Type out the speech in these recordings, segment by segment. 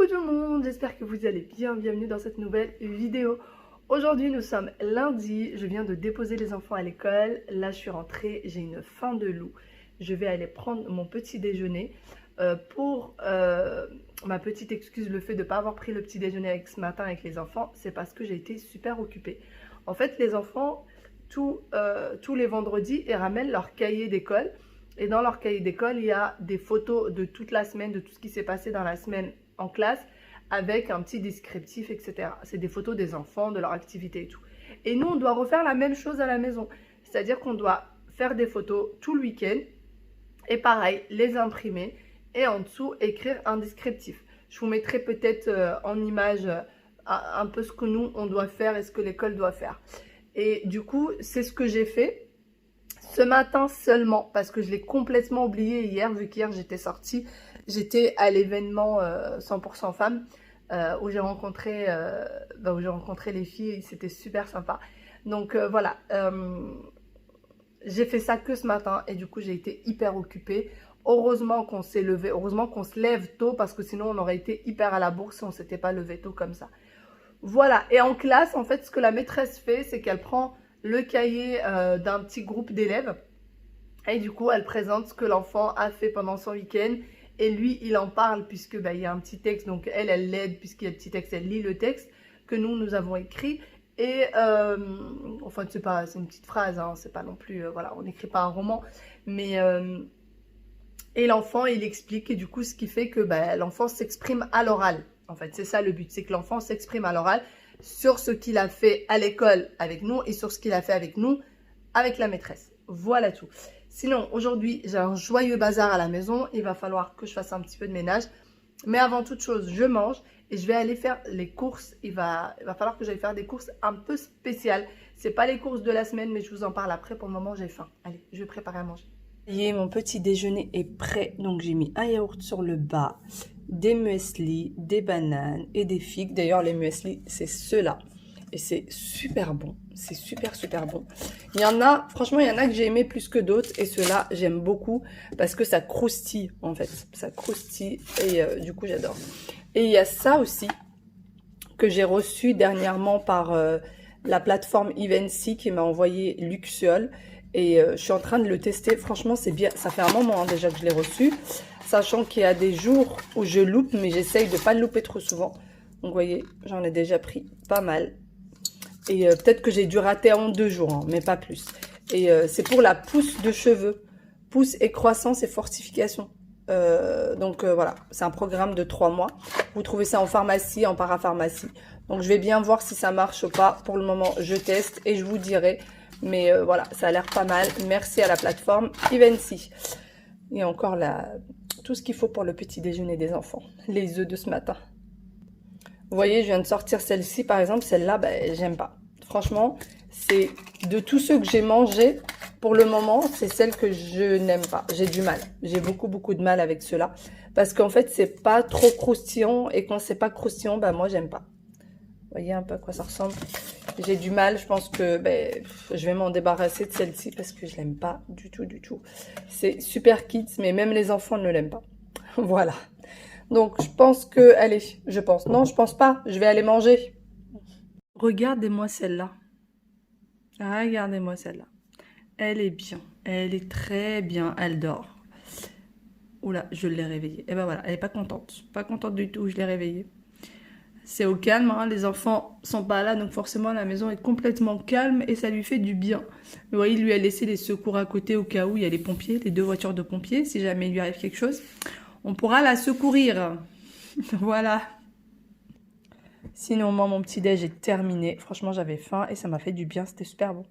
Coucou tout le monde, j'espère que vous allez bien, bienvenue dans cette nouvelle vidéo. Aujourd'hui nous sommes lundi, je viens de déposer les enfants à l'école, là je suis rentrée, j'ai une faim de loup. Je vais aller prendre mon petit déjeuner. Pour ma petite excuse, le fait de ne pas avoir pris le petit déjeuner avec ce matin avec les enfants, c'est parce que j'ai été super occupée. En fait les enfants, tous les vendredis, ils ramènent leur cahier d'école. Et dans leur cahier d'école, il y a des photos de toute la semaine, de tout ce qui s'est passé dans la semaine en classe, avec un petit descriptif, etc. C'est des photos des enfants, de leur activité et tout. Et nous, on doit refaire la même chose à la maison. C'est-à-dire qu'on doit faire des photos tout le week-end, et pareil, les imprimer, et en dessous, écrire un descriptif. Je vous mettrai peut-être en image un peu ce que nous, on doit faire et ce que l'école doit faire. Et du coup, c'est ce que j'ai fait. Ce matin seulement, parce que je l'ai complètement oublié hier, vu qu'hier j'étais sortie, j'étais à l'événement 100% femmes, où j'ai rencontré les filles, c'était super sympa. Donc voilà, j'ai fait ça que ce matin et du coup j'ai été hyper occupée. Heureusement qu'on s'est levé, heureusement qu'on se lève tôt, parce que sinon on aurait été hyper à la bourre si on ne s'était pas levé tôt comme ça. Voilà, et en classe, en fait, ce que la maîtresse fait, c'est qu'elle prend le cahier d'un petit groupe d'élèves. Et du coup, elle présente ce que l'enfant a fait pendant son week-end. Et lui, il en parle puisque il y a un petit texte. Donc, elle l'aide puisqu'il y a le petit texte. Elle lit le texte que nous avons écrit. Et, enfin, c'est une petite phrase. Hein, c'est pas non plus, voilà, on n'écrit pas un roman. Mais, et l'enfant, il explique. Et du coup, ce qui fait que l'enfant s'exprime à l'oral. En fait, c'est ça le but. C'est que l'enfant s'exprime à l'oral sur ce qu'il a fait à l'école avec nous et sur ce qu'il a fait avec nous, avec la maîtresse. Voilà tout. Sinon, aujourd'hui, j'ai un joyeux bazar à la maison. Il va falloir que je fasse un petit peu de ménage. Mais avant toute chose, je mange et je vais aller faire les courses. Il va falloir que j'aille faire des courses un peu spéciales. Ce n'est pas les courses de la semaine, mais je vous en parle après. Pour le moment, j'ai faim. Allez, je vais préparer à manger. Et mon petit déjeuner est prêt. Donc, j'ai mis un yaourt sur le bas, des muesli, des bananes et des figues. D'ailleurs, les muesli, c'est ceux-là. Et c'est super bon. C'est super, super bon. Il y en a, franchement, il y en a que j'ai aimé plus que d'autres. Et ceux-là, j'aime beaucoup parce que ça croustille, en fait. Ça croustille et du coup, j'adore. Et il y a ça aussi que j'ai reçu dernièrement par la plateforme Evency qui m'a envoyé Luxuol. Et je suis en train de le tester. Franchement, c'est bien. Ça fait un moment hein, déjà que je l'ai reçu. Sachant qu'il y a des jours où je loupe, mais j'essaye de ne pas le louper trop souvent. Donc, vous voyez, j'en ai déjà pris pas mal. Et peut-être que j'ai dû rater en 2 jours, hein, mais pas plus. Et c'est pour la pousse de cheveux. Pousse et croissance et fortification. Donc, voilà, c'est un programme de 3 mois. Vous trouvez ça en pharmacie, en parapharmacie. Donc, je vais bien voir si ça marche ou pas. Pour le moment, je teste et je vous dirai. Mais voilà, ça a l'air pas mal. Merci à la plateforme Evency. Et encore tout ce qu'il faut pour le petit déjeuner des enfants. Les œufs de ce matin. Vous voyez, je viens de sortir celle-ci, par exemple. Celle-là, j'aime pas. Franchement, c'est de tous ceux que j'ai mangés, pour le moment, c'est celle que je n'aime pas. J'ai du mal. J'ai beaucoup, beaucoup de mal avec ceux-là. Parce qu'en fait, c'est pas trop croustillant. Et quand c'est pas croustillant, moi, j'aime pas. Vous voyez un peu à quoi ça ressemble. J'ai du mal, je pense que je vais m'en débarrasser de celle-ci parce que je l'aime pas du tout, du tout. C'est super kids, mais même les enfants ne l'aiment pas. Voilà. Donc, je pense que... Allez, je pense. Non, je pense pas. Je vais aller manger. Regardez-moi celle-là. Regardez-moi celle-là. Elle est bien. Elle est très bien. Elle dort. Oula, je l'ai réveillée. Et voilà, elle est pas contente. Pas contente du tout, je l'ai réveillée. C'est au calme, hein. Les enfants sont pas là, donc forcément la maison est complètement calme et ça lui fait du bien. Vous voyez, il lui a laissé les secours à côté au cas où il y a les pompiers, les 2 voitures de pompiers, si jamais il lui arrive quelque chose. On pourra la secourir. Voilà. Sinon, moi, mon petit déj est terminé. Franchement, j'avais faim et ça m'a fait du bien, c'était super bon.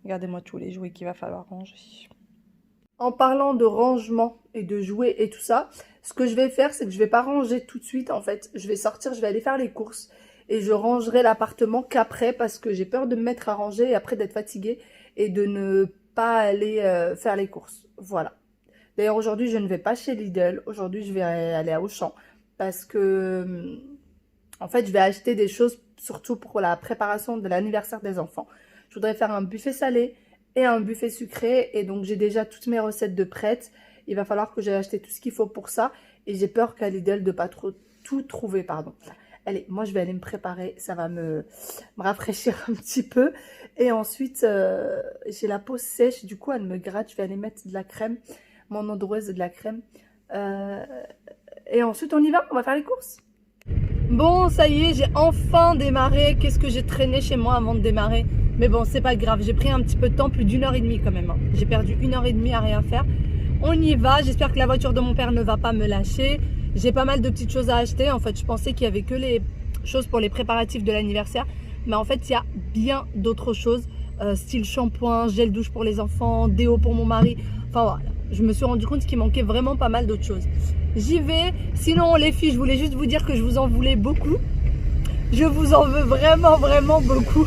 Regardez-moi tous les jouets qu'il va falloir ranger. En parlant de rangement et de jouets et tout ça, ce que je vais faire, c'est que je vais pas ranger tout de suite, en fait. Je vais sortir, je vais aller faire les courses. Et je rangerai l'appartement qu'après, parce que j'ai peur de me mettre à ranger et après d'être fatiguée et de ne pas aller faire les courses. Voilà. D'ailleurs, aujourd'hui, je ne vais pas chez Lidl. Aujourd'hui, je vais aller à Auchan. Parce que, en fait, je vais acheter des choses, surtout pour la préparation de l'anniversaire des enfants. Je voudrais faire un buffet salé et un buffet sucré. Et donc, j'ai déjà toutes mes recettes de prêtes. Il va falloir que j'aille acheter tout ce qu'il faut pour ça. Et j'ai peur qu'à Lidl de pas trop tout trouvé, pardon. Allez, moi je vais aller me préparer, ça va me rafraîchir un petit peu. Et ensuite, j'ai la peau sèche, du coup elle me gratte, je vais aller mettre de la crème, mon eau de rose et de la crème. Et ensuite on y va, on va faire les courses. Bon, ça y est, j'ai enfin démarré. Qu'est-ce que j'ai traîné chez moi avant de démarrer? Mais bon, c'est pas grave, j'ai pris un petit peu de temps, plus d'1h30 quand même. Hein. J'ai perdu 1h30 à rien faire. On y va, j'espère que la voiture de mon père ne va pas me lâcher. J'ai pas mal de petites choses à acheter. En fait, je pensais qu'il y avait que les choses pour les préparatifs de l'anniversaire. Mais en fait, il y a bien d'autres choses. Style shampoing, gel douche pour les enfants, déo pour mon mari. Enfin voilà, je me suis rendu compte qu'il manquait vraiment pas mal d'autres choses. J'y vais. Sinon, les filles, je voulais juste vous dire que je vous en voulais beaucoup. Je vous en veux vraiment, vraiment beaucoup.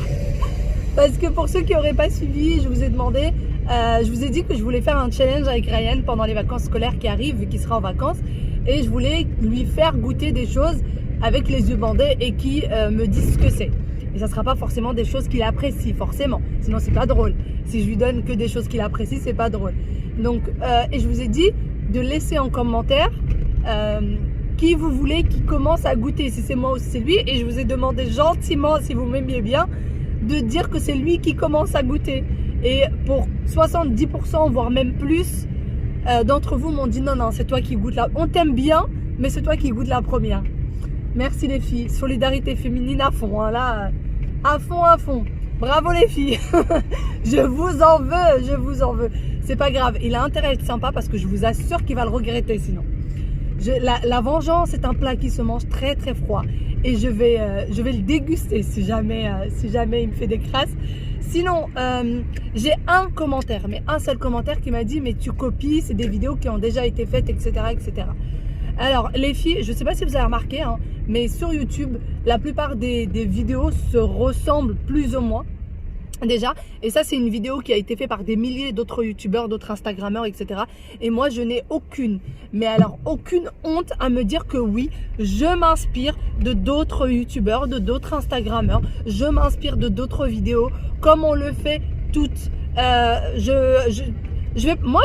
Parce que pour ceux qui n'auraient pas suivi, je vous ai demandé, je vous ai dit que je voulais faire un challenge avec Ryan pendant les vacances scolaires qui arrivent, vu qu'il sera en vacances. Et je voulais lui faire goûter des choses avec les yeux bandés et qui me disent ce que c'est. Et ça ne sera pas forcément des choses qu'il apprécie, forcément. Sinon, c'est pas drôle. Si je lui donne que des choses qu'il apprécie, c'est pas drôle. Donc, et je vous ai dit de laisser en commentaire qui vous voulez qui commence à goûter, si c'est moi ou si c'est lui. Et je vous ai demandé gentiment, si vous m'aimiez bien, de dire que c'est lui qui commence à goûter. Et pour 70%, voire même plus, d'entre vous m'ont dit non, non, c'est toi qui goûtes là. On t'aime bien, mais c'est toi qui goûtes la première. Merci les filles. Solidarité féminine à fond, hein, là, à fond, à fond. Bravo les filles. Je vous en veux, je vous en veux. C'est pas grave, il a intérêt à être sympa parce que je vous assure qu'il va le regretter sinon. La vengeance est un plat qui se mange très très froid et je vais le déguster si jamais il me fait des crasses. Sinon, j'ai un commentaire, mais un seul commentaire qui m'a dit mais tu copies, c'est des vidéos qui ont déjà été faites, etc. etc. Alors les filles, je ne sais pas si vous avez remarqué, hein, mais sur YouTube, la plupart des vidéos se ressemblent plus ou moins. Déjà, et ça c'est une vidéo qui a été faite par des milliers d'autres youtubeurs, d'autres instagrammeurs, etc. Et moi je n'ai aucune, mais alors aucune honte à me dire que oui, je m'inspire de d'autres youtubeurs, de d'autres instagrammeurs, je m'inspire de d'autres vidéos, comme on le fait toutes. Moi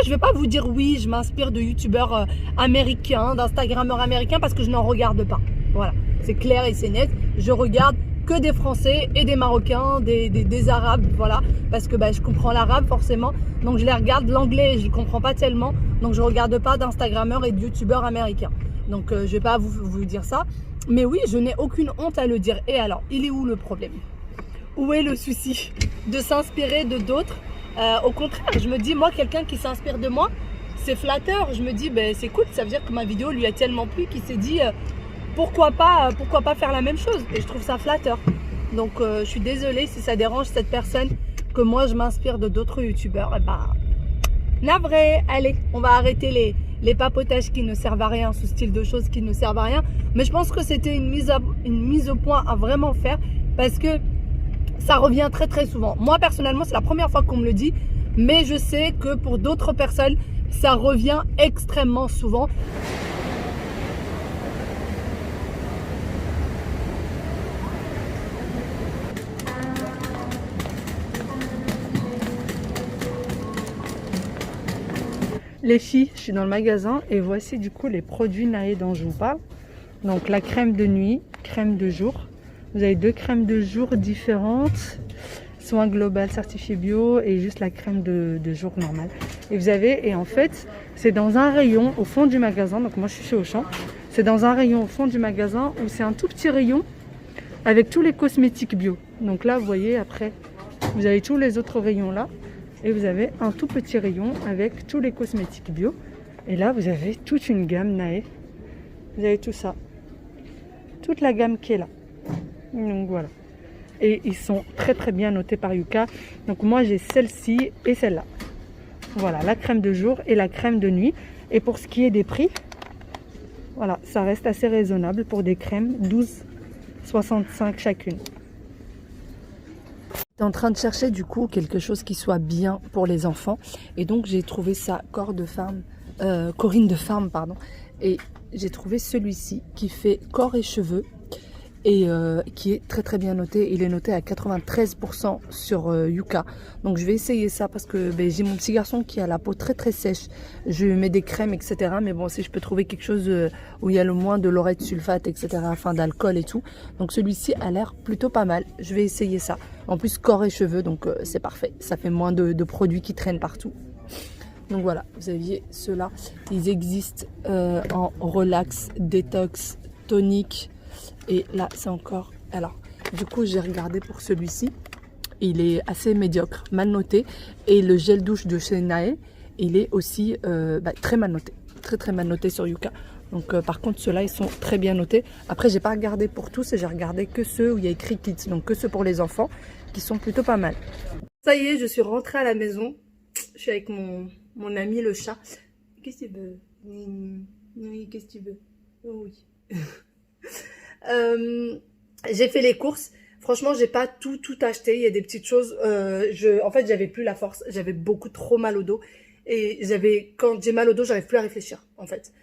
je vais pas vous dire oui, je m'inspire de youtubeurs américains, d'instagrammeurs américains parce que je n'en regarde pas. Voilà, c'est clair et c'est net, je regarde que des Français et des Marocains, des Arabes, voilà, parce que je comprends l'arabe forcément, donc je les regarde. L'anglais, je ne comprends pas tellement, donc je ne regarde pas d'Instagrammeurs et de YouTubeurs américains. Donc je ne vais pas vous dire ça, mais oui, je n'ai aucune honte à le dire. Et alors, il est où le problème? Où est le souci de s'inspirer de d'autres? Au contraire, je me dis, moi, quelqu'un qui s'inspire de moi, c'est flatteur. Je me dis, c'est cool, ça veut dire que ma vidéo lui a tellement plu qu'il s'est dit... pourquoi pas faire la même chose, et je trouve ça flatteur. Donc je suis désolée si ça dérange cette personne que moi je m'inspire de d'autres youtubeurs. Navré. Allez, on va arrêter les papotages qui ne servent à rien, ce style de choses qui ne servent à rien. Mais je pense que c'était une mise au point à vraiment faire, parce que ça revient très très souvent. Moi personnellement c'est la première fois qu'on me le dit, mais je sais que pour d'autres personnes ça revient extrêmement souvent. Les filles, je suis dans le magasin et voici du coup les produits Naé dont je vous parle. Donc la crème de nuit, crème de jour. Vous avez deux crèmes de jour différentes. Soin global certifié bio et juste la crème de jour normale. Et vous avez, et en fait, c'est dans un rayon au fond du magasin. Donc moi je suis chez Auchan. C'est dans un rayon au fond du magasin où c'est un tout petit rayon avec tous les cosmétiques bio. Donc là vous voyez après, vous avez tous les autres rayons là. Et vous avez un tout petit rayon avec tous les cosmétiques bio. Et là, vous avez toute une gamme Naé. Vous avez tout ça. Toute la gamme qui est là. Donc voilà. Et ils sont très très bien notés par Yuka. Donc moi, j'ai celle-ci et celle-là. Voilà, la crème de jour et la crème de nuit. Et pour ce qui est des prix, voilà, ça reste assez raisonnable pour des crèmes. 12,65 chacune. En train de chercher du coup quelque chose qui soit bien pour les enfants et donc j'ai trouvé ça Corinne de Farm pardon, et j'ai trouvé celui-ci qui fait corps et cheveux et qui est très très bien noté. Il est noté à 93% sur Yuka. Donc je vais essayer ça parce que ben, j'ai mon petit garçon qui a la peau très très sèche. Je lui mets des crèmes, etc. Mais bon, si je peux trouver quelque chose où il y a le moins de laurette, sulfate, etc. Enfin d'alcool et tout. Donc celui-ci a l'air plutôt pas mal. Je vais essayer ça. En plus, corps et cheveux, donc c'est parfait. Ça fait moins de produits qui traînent partout. Donc voilà, vous aviez ceux-là. Ils existent en relax, détox, tonique. Et là, c'est encore... Alors, du coup, j'ai regardé pour celui-ci. Il est assez médiocre, mal noté. Et le gel douche de chez Nae, il est aussi très mal noté. Très, très mal noté sur Yuka. Donc, par contre, ceux-là, ils sont très bien notés. Après, j'ai pas regardé pour tous. J'ai regardé que ceux où il y a écrit Kids. Donc, que ceux pour les enfants, qui sont plutôt pas mal. Ça y est, je suis rentrée à la maison. Je suis avec mon ami, le chat. Qu'est-ce que tu veux? Oui, qu'est-ce que tu veux? Oh, oui. J'ai fait les courses. Franchement, j'ai pas tout acheté. Il y a des petites choses. En fait, j'avais plus la force. J'avais beaucoup trop mal au dos. Et quand j'ai mal au dos, j'arrive plus à réfléchir. En fait,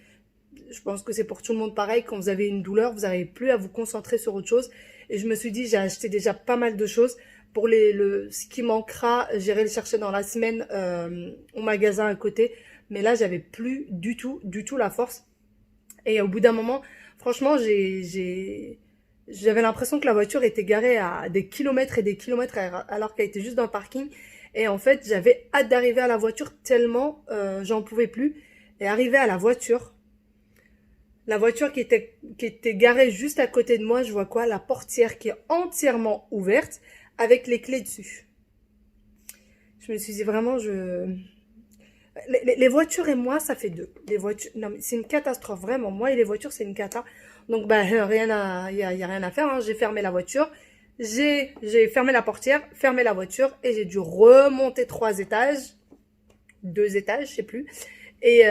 je pense que c'est pour tout le monde pareil. Quand vous avez une douleur, vous n'arrivez plus à vous concentrer sur autre chose. Et je me suis dit, j'ai acheté déjà pas mal de choses. Pour ce qui manquera, j'irai le chercher dans la semaine au magasin à côté. Mais là, j'avais plus du tout la force. Et au bout d'un moment, franchement, j'avais l'impression que la voiture était garée à des kilomètres et des kilomètres alors qu'elle était juste dans le parking. Et en fait, j'avais hâte d'arriver à la voiture tellement j'en pouvais plus. Et arrivé à la voiture qui était garée juste à côté de moi, je vois quoi? La portière qui est entièrement ouverte avec les clés dessus. Je me suis dit vraiment, les voitures et moi, ça fait deux. Les voitures, non mais c'est une catastrophe, vraiment. Moi et les voitures, c'est une cata. Donc bah y a rien à faire. Hein. J'ai fermé la voiture, j'ai fermé la portière, fermé la voiture et j'ai dû remonter 2 étages, je sais plus, et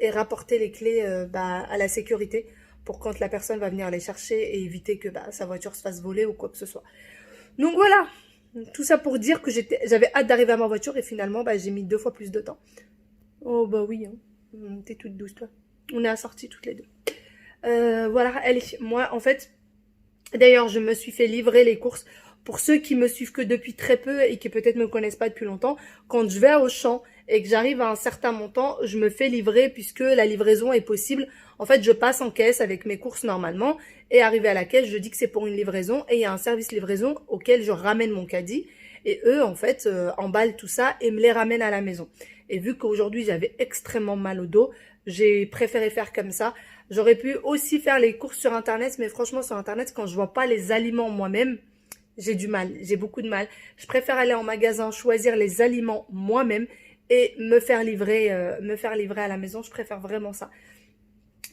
rapporter les clés à la sécurité pour quand la personne va venir les chercher et éviter que sa voiture se fasse voler ou quoi que ce soit. Donc voilà. Tout ça pour dire que j'avais hâte d'arriver à ma voiture et finalement, j'ai mis 2 fois plus de temps. Oh bah oui, hein. T'es toute douce toi. On est assorties toutes les deux. Voilà, allez, moi en fait, d'ailleurs je me suis fait livrer les courses. Pour ceux qui me suivent que depuis très peu et qui peut-être me connaissent pas depuis longtemps, quand je vais à Auchan et que j'arrive à un certain montant, je me fais livrer puisque la livraison est possible. En fait, je passe en caisse avec mes courses normalement et arrivé à la caisse, je dis que c'est pour une livraison et il y a un service livraison auquel je ramène mon caddie et eux, en fait, emballent tout ça et me les ramènent à la maison. Et vu qu'aujourd'hui, j'avais extrêmement mal au dos, j'ai préféré faire comme ça. J'aurais pu aussi faire les courses sur Internet, mais franchement, sur Internet, quand je vois pas les aliments moi-même, j'ai du mal, j'ai beaucoup de mal. Je préfère aller en magasin, choisir les aliments moi-même et me faire livrer à la maison. Je préfère vraiment ça.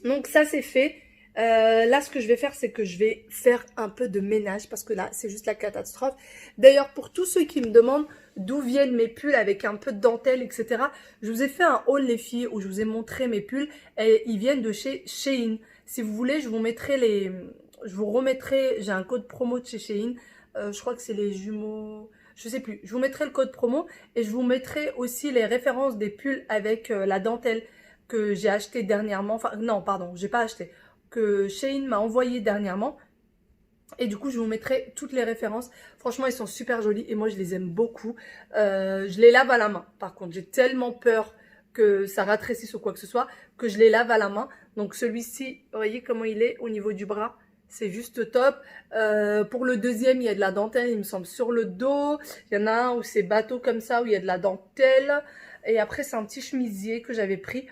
Donc ça, c'est fait. Là, ce que je vais faire, c'est que je vais faire un peu de ménage parce que là, c'est juste la catastrophe. D'ailleurs, pour tous ceux qui me demandent d'où viennent mes pulls avec un peu de dentelle, etc., je vous ai fait un haul, les filles, où je vous ai montré mes pulls et ils viennent de chez Shein. Si vous voulez, je vous remettrai, j'ai un code promo de chez Shein. Je crois que c'est les jumeaux, je sais plus. Je vous mettrai le code promo et je vous mettrai aussi les références des pulls avec la dentelle que j'ai acheté dernièrement. Enfin, non, pardon, j'ai pas acheté. Que Shein m'a envoyé dernièrement. Et du coup, je vous mettrai toutes les références. Franchement, ils sont super jolis et moi, je les aime beaucoup. Je les lave à la main. Par contre, j'ai tellement peur que ça rétrécisse ou quoi que ce soit que je les lave à la main. Donc, celui-ci, vous voyez comment il est au niveau du bras? C'est juste top. Pour le deuxième, il y a de la dentelle, il me semble, sur le dos. Il y en a un où c'est bateau comme ça, où il y a de la dentelle. Et après, c'est un petit chemisier que j'avais pris.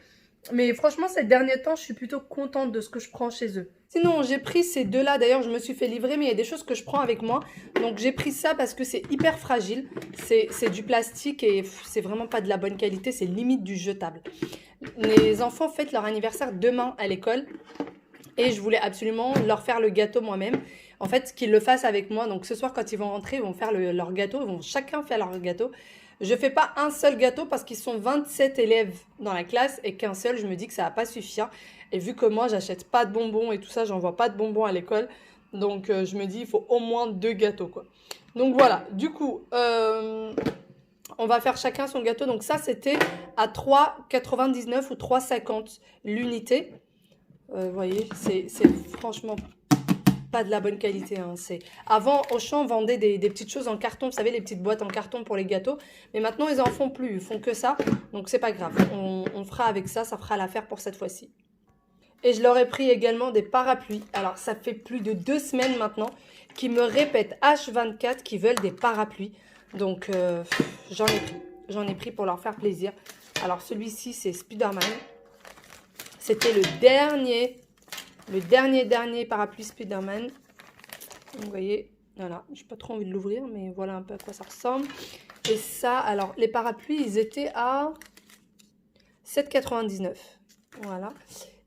Mais franchement, ces derniers temps, je suis plutôt contente de ce que je prends chez eux. Sinon, j'ai pris ces deux-là. D'ailleurs, je me suis fait livrer, mais il y a des choses que je prends avec moi. Donc, j'ai pris ça parce que c'est hyper fragile. C'est du plastique et c'est vraiment pas de la bonne qualité. C'est limite du jetable. Les enfants fêtent leur anniversaire demain à l'école. Et je voulais absolument leur faire le gâteau moi-même. En fait, qu'ils le fassent avec moi. Donc, ce soir, quand ils vont rentrer, ils vont faire leur gâteau. Ils vont chacun faire leur gâteau. Je fais pas un seul gâteau parce qu'ils sont 27 élèves dans la classe et qu'un seul, je me dis que ça va pas suffire. Et vu que moi, j'achète pas de bonbons et tout ça, j'envoie pas de bonbons à l'école. Donc, je me dis, il faut au moins 2 gâteaux, quoi. Donc, voilà. Du coup, on va faire chacun son gâteau. Donc, ça, c'était à 3,99 ou 3,50 l'unité. Vous voyez, c'est franchement pas de la bonne qualité. Hein. Avant, Auchan vendait des petites choses en carton, vous savez, les petites boîtes en carton pour les gâteaux. Mais maintenant, ils en font plus, ils font que ça. Donc, c'est pas grave. On fera avec ça, ça fera l'affaire pour cette fois-ci. Et je leur ai pris également des parapluies. Alors, ça fait plus de 2 semaines maintenant qu'ils me répètent H24 qu'ils veulent des parapluies. Donc, j'en ai pris. J'en ai pris pour leur faire plaisir. Alors, celui-ci, c'est Spider-Man. C'était le dernier parapluie Spider-Man. Vous voyez, voilà. Je n'ai pas trop envie de l'ouvrir, mais voilà un peu à quoi ça ressemble. Et ça, alors, les parapluies, ils étaient à 7,99. Voilà.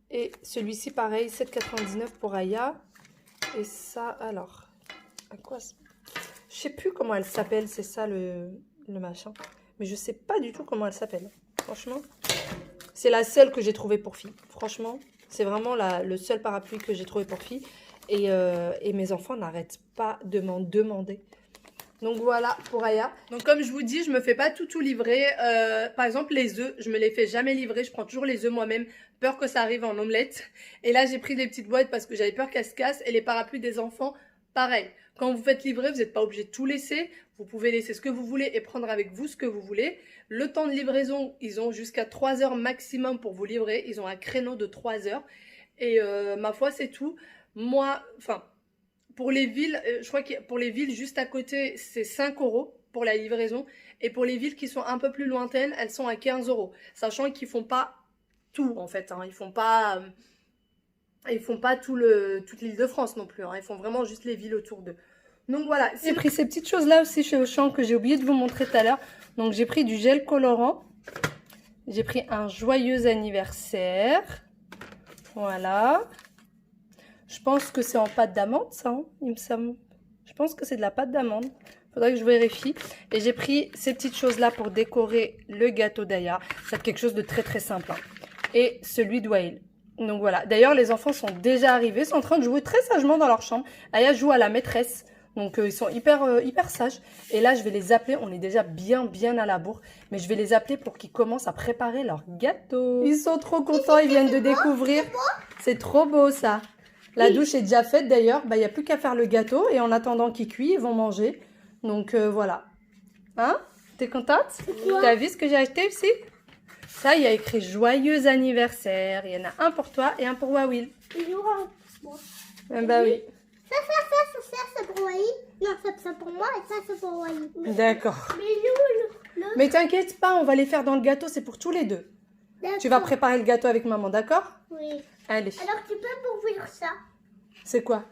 Et celui-ci, pareil, 7,99 pour Aya. Et ça, alors, à quoi ça... Je sais plus comment elle s'appelle, c'est ça le machin. Mais je sais pas du tout comment elle s'appelle. Franchement, c'est la seule que j'ai trouvée pour fille. Franchement, c'est vraiment le seul parapluie que j'ai trouvé pour fille. Et mes enfants n'arrêtent pas de m'en demander. Donc voilà pour Aya. Donc comme je vous dis, je me fais pas tout livrer. Par exemple les œufs, je me les fais jamais livrer. Je prends toujours les œufs moi-même, peur que ça arrive en omelette. Et là j'ai pris des petites boîtes parce que j'avais peur qu'elles se cassent. Et les parapluies des enfants, pareil. Quand vous faites livrer, vous n'êtes pas obligé de tout laisser. Vous pouvez laisser ce que vous voulez et prendre avec vous ce que vous voulez. Le temps de livraison, ils ont jusqu'à 3 heures maximum pour vous livrer. Ils ont un créneau de 3 heures. Et ma foi, c'est tout. Moi, enfin... Pour les villes, je crois que pour les villes juste à côté, c'est 5 € pour la livraison. Et pour les villes qui sont un peu plus lointaines, elles sont à 15 €. Sachant qu'ils font pas tout en fait. Hein. Ils font pas toute l'île de France non plus. Hein. Ils font vraiment juste les villes autour d'eux. Donc voilà. J'ai pris ces petites choses là aussi chez Auchan que j'ai oublié de vous montrer tout à l'heure. Donc j'ai pris du gel colorant. J'ai pris un joyeux anniversaire. Voilà. Je pense que c'est en pâte d'amande, ça, hein, il me semble. Je pense que c'est de la pâte d'amande. Faudrait que je vérifie. Et j'ai pris ces petites choses-là pour décorer le gâteau d'Aya. C'est quelque chose de très très simple. Hein. Et celui de Wael. Donc voilà. D'ailleurs, les enfants sont déjà arrivés. Ils sont en train de jouer très sagement dans leur chambre. Aya joue à la maîtresse. Donc ils sont hyper sages. Et là, je vais les appeler. On est déjà bien à la bourre. Mais je vais les appeler pour qu'ils commencent à préparer leur gâteau. Ils sont trop contents. Ils viennent de découvrir. C'est trop beau ça. La douche est déjà faite d'ailleurs, il n'y a plus qu'à faire le gâteau et en attendant qu'il cuit, ils vont manger. Donc voilà. Hein? T'es contente? T'as vu ce que j'ai acheté aussi? Ça, il y a écrit joyeux anniversaire. Il y en a un pour toi et un pour Wawil. Il y aura un pour moi. Bah oui. Ça, c'est pour Wai. Non, ça, c'est pour moi et ça, c'est pour Wai. D'accord. Mais nous, Mais t'inquiète pas, on va les faire dans le gâteau, c'est pour tous les deux. Tu vas préparer le gâteau avec maman, d'accord? Oui. Allez. Alors, tu peux m'ouvrir ça? C'est quoi?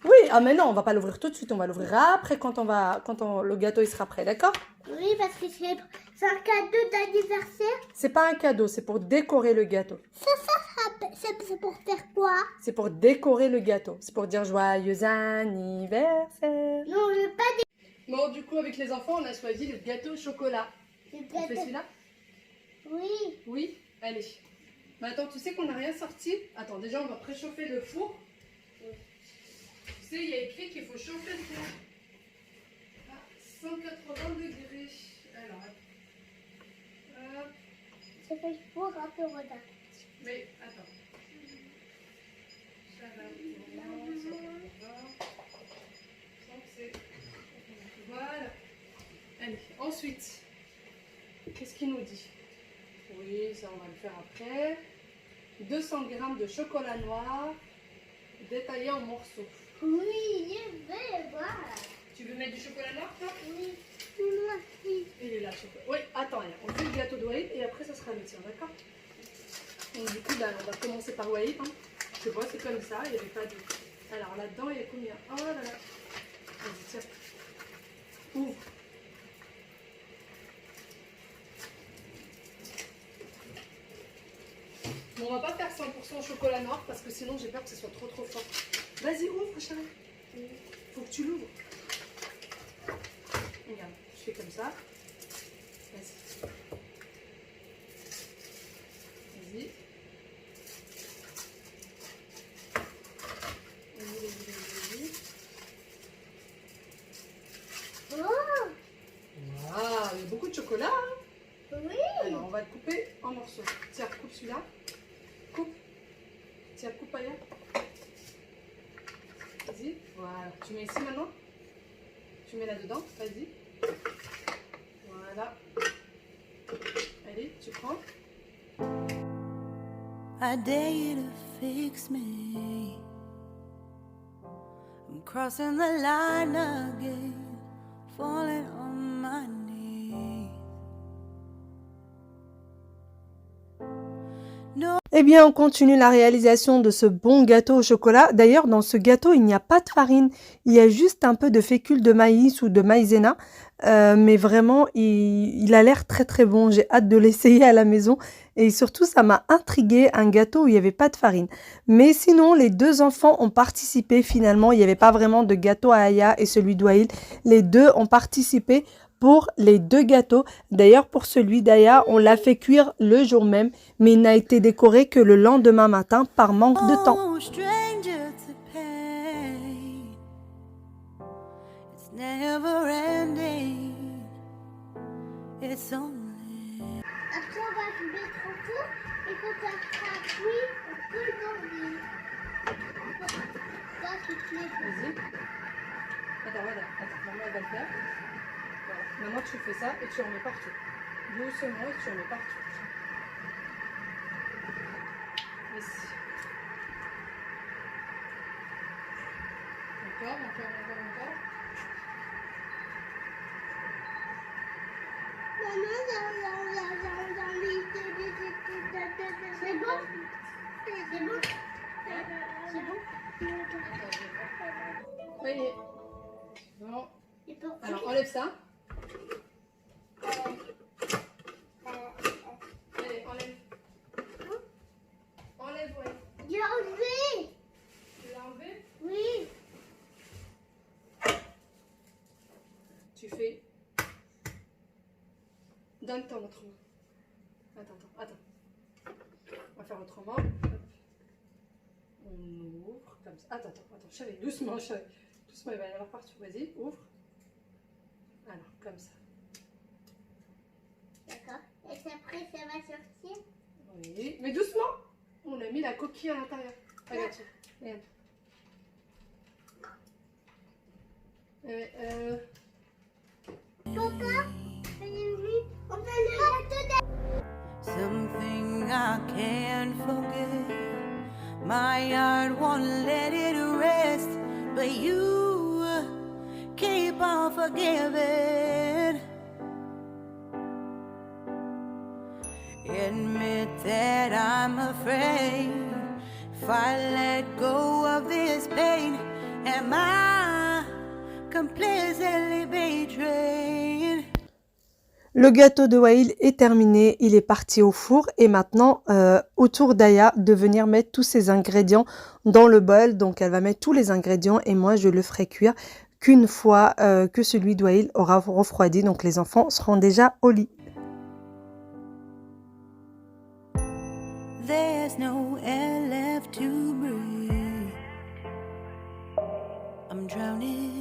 Oui, ah mais non, on va pas l'ouvrir tout de suite, on va l'ouvrir après quand le gâteau il sera prêt, d'accord? Oui, parce que c'est un cadeau d'anniversaire. C'est pas un cadeau, c'est pour décorer le gâteau. C'est pour faire quoi? C'est pour décorer le gâteau. C'est pour dire joyeux anniversaire. Non, je veux pas Bon, du coup, avec les enfants, on a choisi le gâteau au chocolat. On fait celui-là? Oui. Oui? Allez. Mais attends, tu sais qu'on n'a rien sorti? Attends, déjà, on va préchauffer le four. Tu sais, il y a écrit qu'il faut chauffer le four à 180 degrés. Alors, hop. Ça fait le four un peu redin. Mais, attends. Ça va, voilà. Allez, ensuite, qu'est-ce qu'il nous dit? Oui, ça on va le faire après. 200 g de chocolat noir détaillé en morceaux. Oui, je vais voir. Tu veux mettre du chocolat noir, toi? Oui, moi aussi. Il est là, le chocolat. Oui, attends, on fait le gâteau de Waïd et après ça sera le tien, d'accord? Donc du coup, on va commencer par Waïd. Hein. Je vois, c'est comme ça, il n'y avait pas de... Alors là-dedans, il y a combien? Oh là là. Vas-y, tiens. Ouvre. Bon, on va pas faire 100% chocolat noir parce que sinon j'ai peur que ce soit trop fort. Vas-y, ouvre, chérie. Faut que tu l'ouvres. Regarde, je fais comme ça. Vas-y. Vas-y. Vas-y. Oh! Waouh, il y a beaucoup de chocolat. Hein? Oui. Alors, on va le couper en morceaux. Tiens, coupe celui-là. Coupe. Tiens, coupe ailleurs. Vas-y. Voilà. Tu mets ici maintenant. Tu mets là-dedans. Vas-y. Voilà. Allez, tu prends. I dare you to fix me. I'm crossing the line again, falling on my knees. No. Eh bien, on continue la réalisation de ce bon gâteau au chocolat. D'ailleurs, dans ce gâteau, il n'y a pas de farine. Il y a juste un peu de fécule de maïs ou de maïzena. Mais vraiment, il a l'air très très bon. J'ai hâte de l'essayer à la maison. Et surtout, ça m'a intrigué, un gâteau où il n'y avait pas de farine. Mais sinon, les deux enfants ont participé finalement. Il n'y avait pas vraiment de gâteau à Aya et celui d'Waïl. Les deux ont participé pour les deux gâteaux. D'ailleurs, pour celui d'Aya, on l'a fait cuire le jour même, mais il n'a été décoré que le lendemain matin par manque de temps. Oh, stranger to pain. It's never ending. It's only. Après, on va le mettre au four et quand ça sera cuit, on peut le manger. Ça, c'est clair. Vas-y. Attends, maman elle va le faire. Voilà. Maintenant tu fais ça et tu en mets partout. Doucement et tu en mets partout. Ici. Encore. C'est bon? C'est bon? C'est bon? Oui. Bon. Et pour Alors enlève ça. Allez, enlève. Enlève, ouais. j'ai enlevé. Tu l'as enlevé? Oui. Tu fais. Donne ton autre main. Attends. On va faire autrement. Hop. On ouvre comme ça. Attends. Chérie, doucement, chérie. Doucement, il va y en avoir partout. Vas-y, ouvre. Alors, comme ça. D'accord. Et après, ça va sortir. Oui, mais doucement. On a mis la coquille à l'intérieur. Regarde, regarde. Papa, on fait le gâteau Something I can't forget. My heart won't let it rest, but you keep on forgiving. Admit that I'm afraid. If I let go of this pain, am I completely betrayed? Le gâteau de Waïl est terminé, il est parti au four et maintenant au tour d'Aya de venir mettre tous ses ingrédients dans le bol. Donc elle va mettre tous les ingrédients et moi je le ferai cuire qu'une fois que celui de Waïl aura refroidi. Donc les enfants seront déjà au lit. There's no air left to breathe. I'm drowning.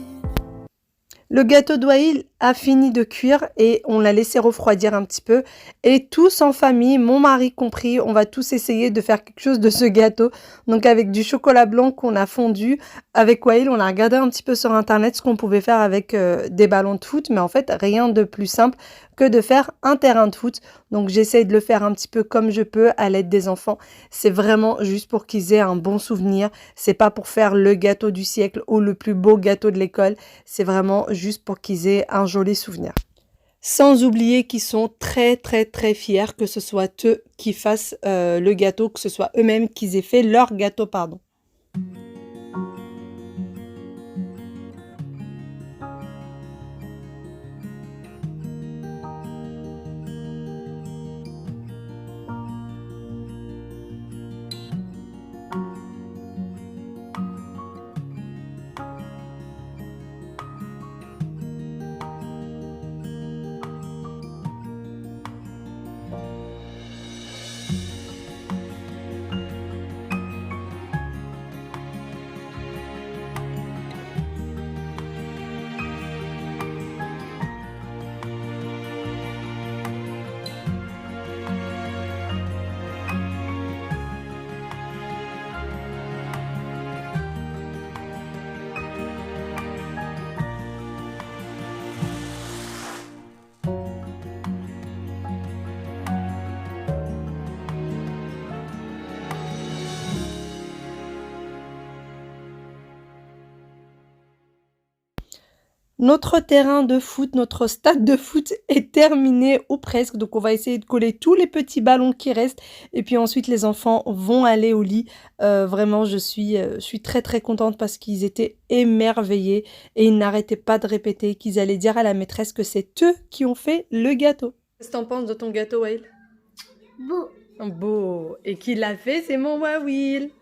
Le gâteau d'Waïl a fini de cuire et on l'a laissé refroidir un petit peu. Et tous en famille, mon mari compris, on va tous essayer de faire quelque chose de ce gâteau. Donc avec du chocolat blanc qu'on a fondu. Avec Waïl, on a regardé un petit peu sur internet ce qu'on pouvait faire avec des ballons de foot. Mais en fait, rien de plus simple que de faire un terrain de foot. Donc j'essaye de le faire un petit peu comme je peux à l'aide des enfants. C'est vraiment juste pour qu'ils aient un bon souvenir. C'est pas pour faire le gâteau du siècle ou le plus beau gâteau de l'école. C'est vraiment juste pour qu'ils aient un joli souvenir. Sans oublier qu'ils sont très très très fiers que ce soit eux qui fassent le gâteau, que ce soit eux-mêmes qui aient fait leur gâteau, pardon. Notre terrain de foot, notre stade de foot est terminé ou presque. Donc on va essayer de coller tous les petits ballons qui restent. Et puis ensuite les enfants vont aller au lit. Vraiment je suis très très contente parce qu'ils étaient émerveillés. Et ils n'arrêtaient pas de répéter qu'ils allaient dire à la maîtresse que c'est eux qui ont fait le gâteau. Qu'est-ce que t'en penses de ton gâteau, Wael? Beau. Beau. Et qui l'a fait, c'est mon Wawil.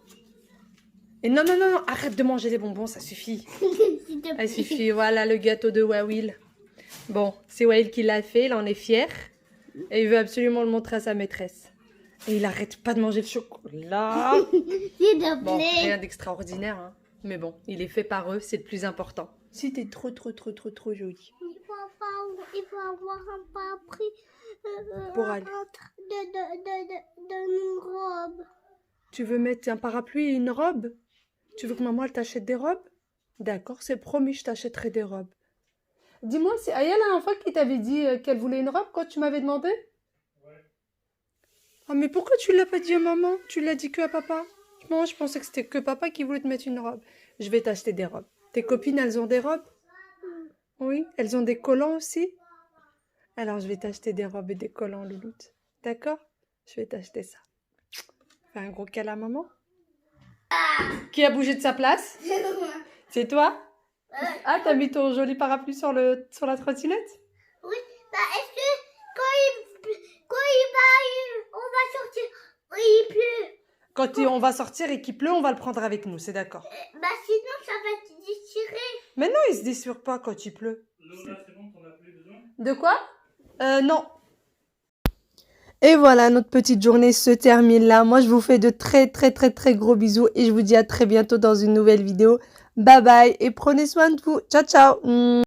Et non, non, non, non, arrête de manger les bonbons, ça suffit. S'il te Ça plaît. suffit, voilà le gâteau de Wawil. Bon, c'est Wael qui l'a fait, il en est fier. Et il veut absolument le montrer à sa maîtresse. Et il arrête pas de manger le chocolat. S'il te Bon, plaît. rien d'extraordinaire, hein. Mais bon, il est fait par eux, c'est le plus important. Si t'es trop jolie. Il faut avoir un pas pris Pour aller. une robe. Tu veux mettre un parapluie et une robe? Tu veux que maman elle t'achète des robes? D'accord, c'est promis, je t'achèterai des robes. Dis-moi, c'est Aya la dernière fois qui t'avait dit qu'elle voulait une robe quand tu m'avais demandé? Ouais. Ah mais pourquoi tu l'as pas dit à maman? Tu l'as dit que à papa? Moi je pensais que c'était que papa qui voulait te mettre une robe. Je vais t'acheter des robes. Tes copines, elles ont des robes? Oui, elles ont des collants aussi? Alors je vais t'acheter des robes et des collants, Louloute. D'accord? Je vais t'acheter ça. Fais un gros câlin à maman. Qui a bougé de sa place? C'est toi? Ah, t'as mis ton joli parapluie sur la trottinette? Oui, bah est-ce que quand on va sortir, il pleut. Quand on va sortir et qu'il pleut, on va le prendre avec nous, c'est d'accord. Bah sinon ça va se déchirer. Mais non, il se déchire pas quand il pleut. De quoi? Non. Et voilà, notre petite journée se termine là. Moi, je vous fais de très gros bisous et je vous dis à très bientôt dans une nouvelle vidéo. Bye bye et prenez soin de vous. Ciao, ciao.